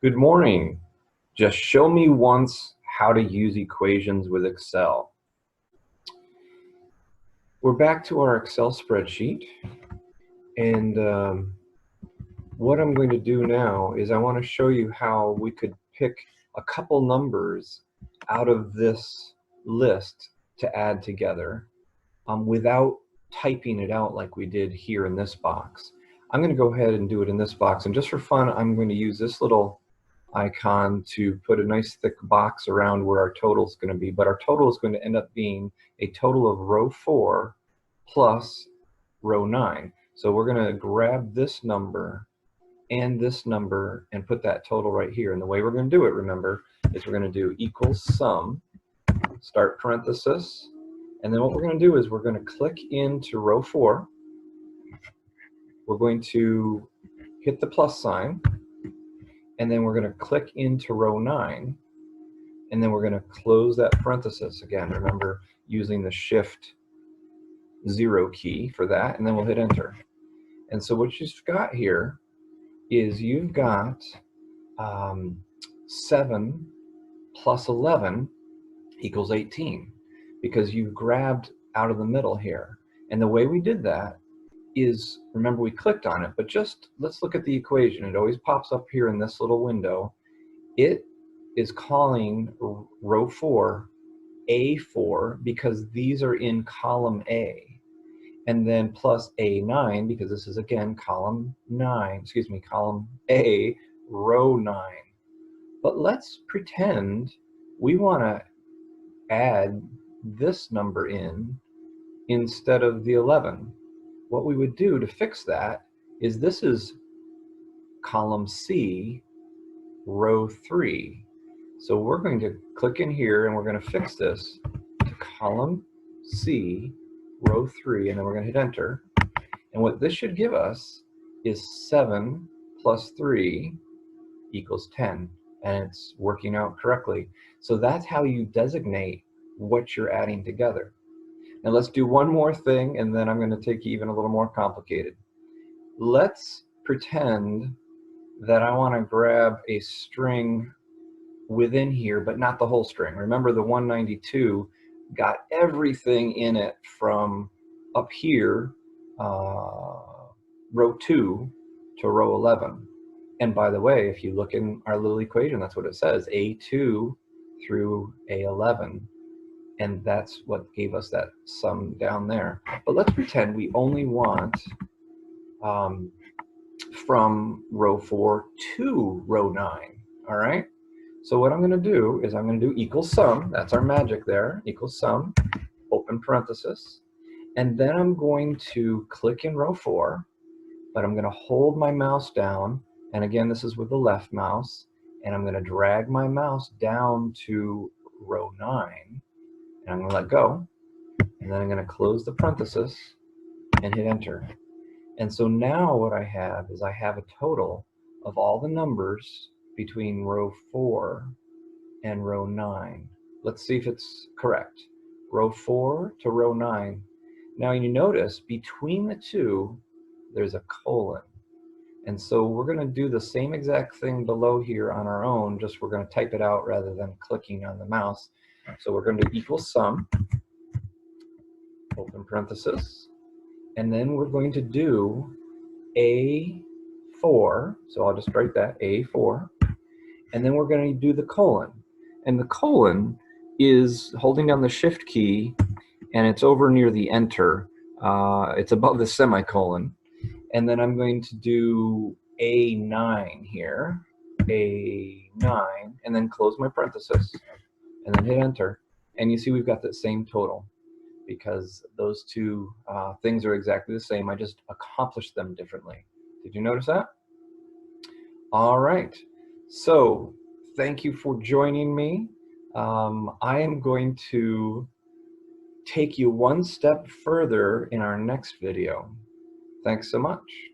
Good morning. Just show me once how to use equations with Excel. We're back to our Excel spreadsheet, and what I'm going to do now is I want to show you how we could pick a couple numbers out of this list to add together without typing it out like we did here in this box. I'm going to go ahead and do it in this box, and just for fun, I'm going to use this little icon to put a nice thick box around where our total is going to be, but our total is going to end up being a total of row 4 plus row 9. So we're going to grab this number and this number and put that total right here. And the way we're going to do it, remember, is we're going to do equals sum, start parenthesis, and then what we're going to do is we're going to click into row 4. We're going to hit the plus sign, and then we're going to click into row 9, and then we're going to close that parenthesis again. Remember, using the Shift 0 key for that, and then we'll hit enter. And so what you've got here is you've got 7 plus 11 equals 18, because you grabbed out of the middle here. And the way we did that is, remember, we clicked on it, but just let's look at the equation. It always pops up here in this little window. It is calling row 4 A4 because these are in column A, and then plus A9 because this is again column A, row 9. But let's pretend we want to add this number in instead of the 11. What we would do to fix that is, this is column C, row 3. So we're going to click in here and we're going to fix this to column C, row 3, and then we're going to hit enter. And what this should give us is 7 plus 3 equals 10, and it's working out correctly. So that's how you designate what you're adding together. Now let's do one more thing, and then I'm going to take you even a little more complicated. Let's pretend that I want to grab a string within here, but not the whole string. Remember, the 192 got everything in it from up here, row 2 to row 11. And by the way, if you look in our little equation, that's what it says, A2 through A11. And that's what gave us that sum down there. But let's pretend we only want from row 4 to row 9, all right? So what I'm going to do is I'm going to do equals sum, that's our magic there, equals sum, open parenthesis, and then I'm going to click in row 4, but I'm going to hold my mouse down, and again this is with the left mouse, and I'm going to drag my mouse down to row 9, and I'm going to let go, and then I'm going to close the parenthesis and hit enter. And so now what I have is I have a total of all the numbers between row 4 and row 9. Let's see if it's correct. Row 4 to row 9. Now you notice between the two there's a colon. And so we're going to do the same exact thing below here on our own, just we're going to type it out rather than clicking on the mouse. So we're going to equal sum, open parenthesis, and then we're going to do A4, so I'll just write that, A4, and then we're going to do the colon. And the colon is holding down the Shift key, and it's over near the enter. It's above the semicolon. And then I'm going to do A9 here, A9, and then close my parenthesis, and then hit enter. And you see we've got that same total, because those two things are exactly the same. I just accomplished them differently. Did you notice that? All right. So thank you for joining me. I am going to take you one step further in our next video. Thanks so much.